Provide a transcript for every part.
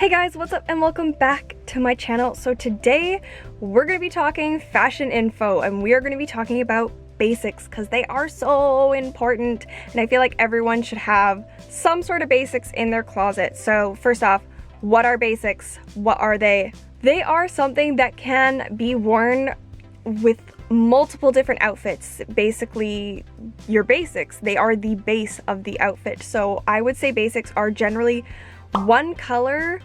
Hey guys, what's up and welcome back to my channel. So today we're going to be talking fashion info and we are going to be talking about basics because they are so important and I feel like everyone should have some sort of basics in their closet. So first off, what are basics? What are they? They are something that can be worn with multiple different outfits. Basically, your basics, they are the base of the outfit. So I would say basics are generally one color,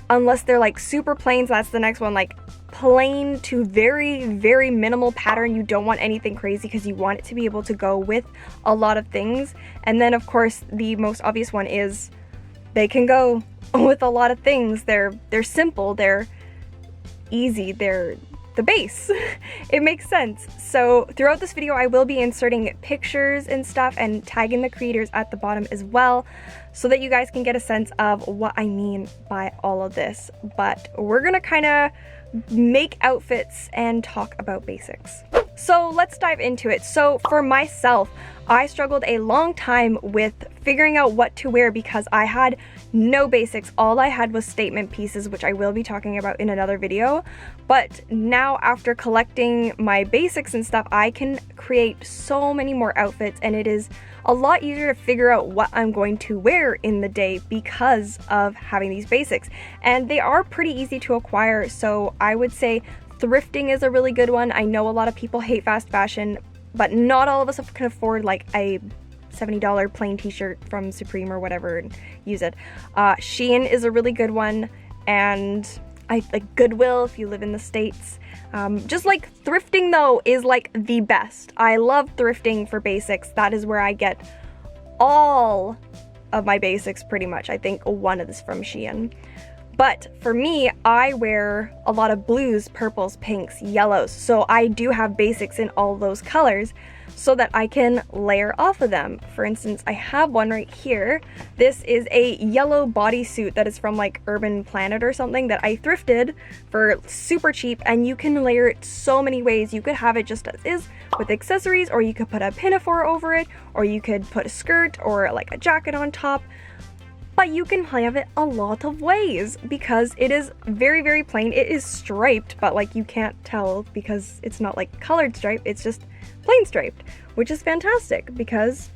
unless they're like super plain, so that's the next one, like plain to very, very minimal pattern. You don't want anything crazy because you want it to be able to go with a lot of things. And then of course the most obvious one is they can go with a lot of things. They're simple, they're easy, they're the base. It makes sense. So throughout this video I will be inserting pictures and stuff and tagging the creators at the bottom as well so that you guys can get a sense of what I mean by all of this. But we're gonna kind of make outfits and talk about basics. So let's dive into it. So for myself, I struggled a long time with figuring out what to wear because I had no basics. All I had was statement pieces, which I will be talking about in another video. But now after collecting my basics and stuff, I can create so many more outfits and it is a lot easier to figure out what I'm going to wear in the day because of having these basics. And they are pretty easy to acquire, so I would say thrifting is a really good one. I know a lot of people hate fast fashion, but not all of us can afford like a $70 plain t-shirt from Supreme or whatever and use it. Shein is a really good one, and I like Goodwill if you live in the States. Just like thrifting though is like the best. I love thrifting for basics. That is where I get all of my basics pretty much. I think one of this from Shein. But for me, I wear a lot of blues, purples, pinks, yellows. So I do have basics in all those colors so that I can layer off of them. For instance, I have one right here. This is a yellow bodysuit that is from like Urban Planet or something that I thrifted for super cheap, and you can layer it so many ways. You could have it just as is with accessories, or you could put a pinafore over it, or you could put a skirt or like a jacket on top. But you can have it a lot of ways because it is very, very plain. It is striped, but like you can't tell because it's not like colored stripe, it's just plain striped, which is fantastic because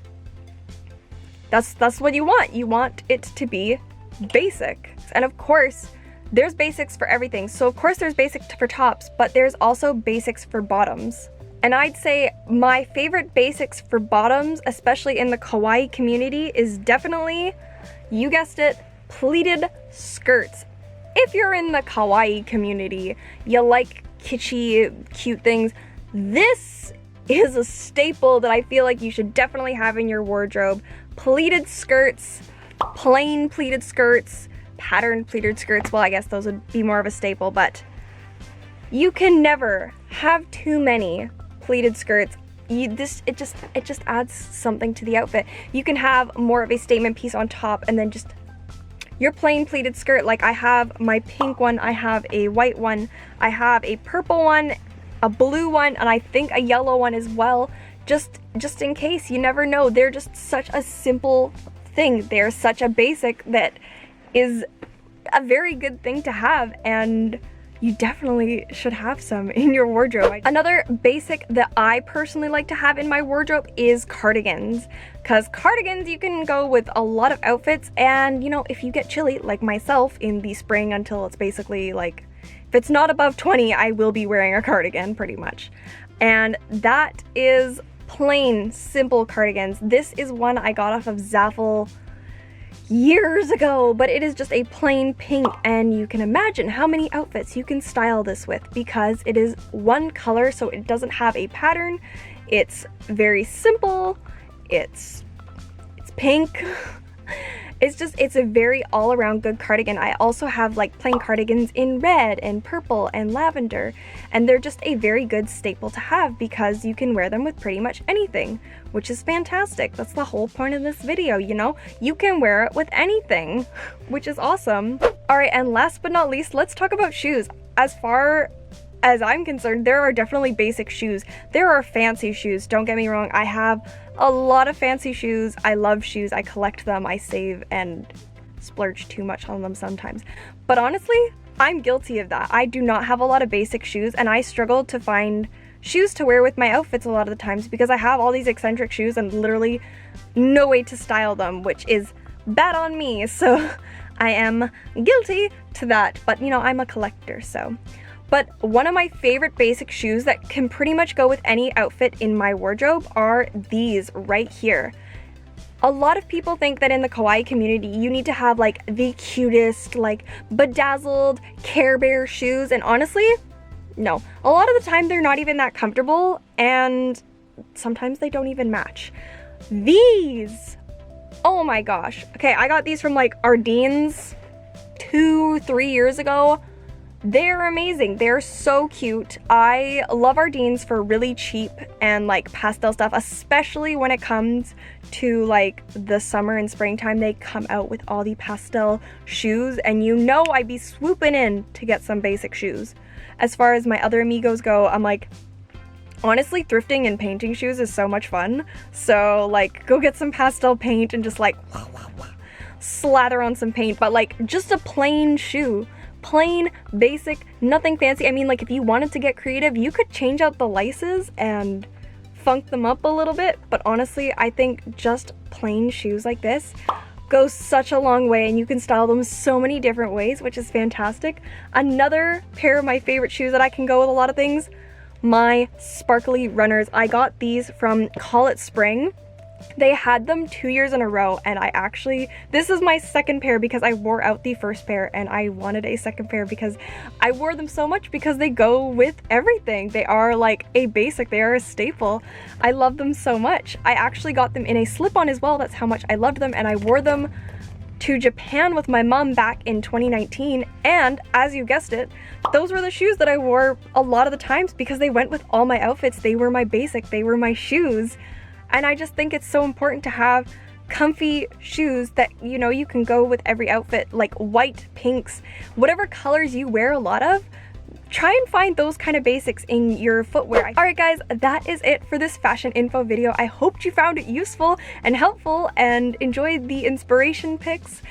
that's what you want. You want it to be basic. And of course, there's basics for everything. So of course there's basics for tops, but there's also basics for bottoms. And I'd say my favorite basics for bottoms, especially in the kawaii community, is definitely, you guessed it, pleated skirts. If you're in the kawaii community, you like kitschy, cute things, this is a staple that I feel like you should definitely have in your wardrobe. Pleated skirts, plain pleated skirts, patterned pleated skirts. Well, I guess those would be more of a staple, but you can never have too many pleated skirts. It just adds something to the outfit. You can have more of a statement piece on top and then just your plain pleated skirt. Like I have my pink one, I have a white one, I have a purple one, a blue one, and I think a yellow one as well. Just in case, you never know. They're just such a simple thing. They're such a basic that is a very good thing to have, and you definitely should have some in your wardrobe. Another basic that I personally like to have in my wardrobe is cardigans, because cardigans you can go with a lot of outfits, and you know, if you get chilly like myself in the spring until it's basically like, if it's not above 20, I will be wearing a cardigan pretty much. And that is plain, simple cardigans. This is one I got off of Zaful years ago, but it is just a plain pink, and you can imagine how many outfits you can style this with because it is one color, so it doesn't have a pattern. It's very simple. It's pink. It's a very all-around good cardigan. I also have like plain cardigans in red and purple and lavender, and they're just a very good staple to have because you can wear them with pretty much anything, which is fantastic. That's the whole point of this video, you know? You can wear it with anything, which is awesome. All right, and last but not least, let's talk about shoes. As far as I'm concerned, there are definitely basic shoes. There are fancy shoes, don't get me wrong. I have a lot of fancy shoes. I love shoes. I collect them, I save, and splurge too much on them sometimes. But honestly, I'm guilty of that. I do not have a lot of basic shoes, and I struggle to find shoes to wear with my outfits a lot of the times because I have all these eccentric shoes and literally no way to style them, which is bad on me. So I am guilty to that, but you know, I'm a collector, so. But one of my favorite basic shoes that can pretty much go with any outfit in my wardrobe are these right here. A lot of people think that in the kawaii community, you need to have like the cutest, like bedazzled Care Bear shoes, and honestly, no. A lot of the time they're not even that comfortable, and sometimes they don't even match. These, oh my gosh. Okay, I got these from like Ardeen's 2-3 years ago. They're amazing. They're so cute. I love Ardeen's for really cheap and like pastel stuff, especially when it comes to like the summer and springtime. They come out with all the pastel shoes, and you know I'd be swooping in to get some basic shoes. As far as my other amigos go, I'm like, honestly, thrifting and painting shoes is so much fun. So like, go get some pastel paint and just like slather on some paint, but like just a plain shoe. Plain, basic, nothing fancy. I mean, like if you wanted to get creative, you could change out the laces and funk them up a little bit, but honestly, I think just plain shoes like this go such a long way, and you can style them so many different ways, which is fantastic. Another pair of my favorite shoes that I can go with a lot of things, my sparkly runners. I got these from Call It Spring. They had them 2 years in a row, and this is my second pair because I wore out the first pair and I wanted a second pair because I wore them so much because they go with everything. They are like a basic, they are a staple. I love them so much. I actually got them in a slip-on as well. That's how much I loved them, and I wore them to Japan with my mom back in 2019, and as you guessed it, those were the shoes that I wore a lot of the times because they went with all my outfits. They were my basic, they were my shoes. And I just think it's so important to have comfy shoes that, you know, you can go with every outfit, like white, pinks, whatever colors you wear a lot of. Try and find those kind of basics in your footwear. Alright guys, that is it for this fashion info video. I hope you found it useful and helpful and enjoyed the inspiration pics.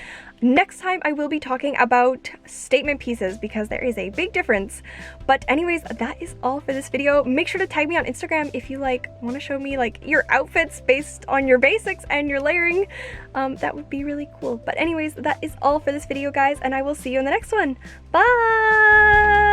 Next time I will be talking about statement pieces because there is a big difference. But anyways, that is all for this video. Make sure to tag me on Instagram if you like want to show me like your outfits based on your basics and your layering. That would be really cool. But anyways, that is all for this video guys, and I will see you in the next one. Bye!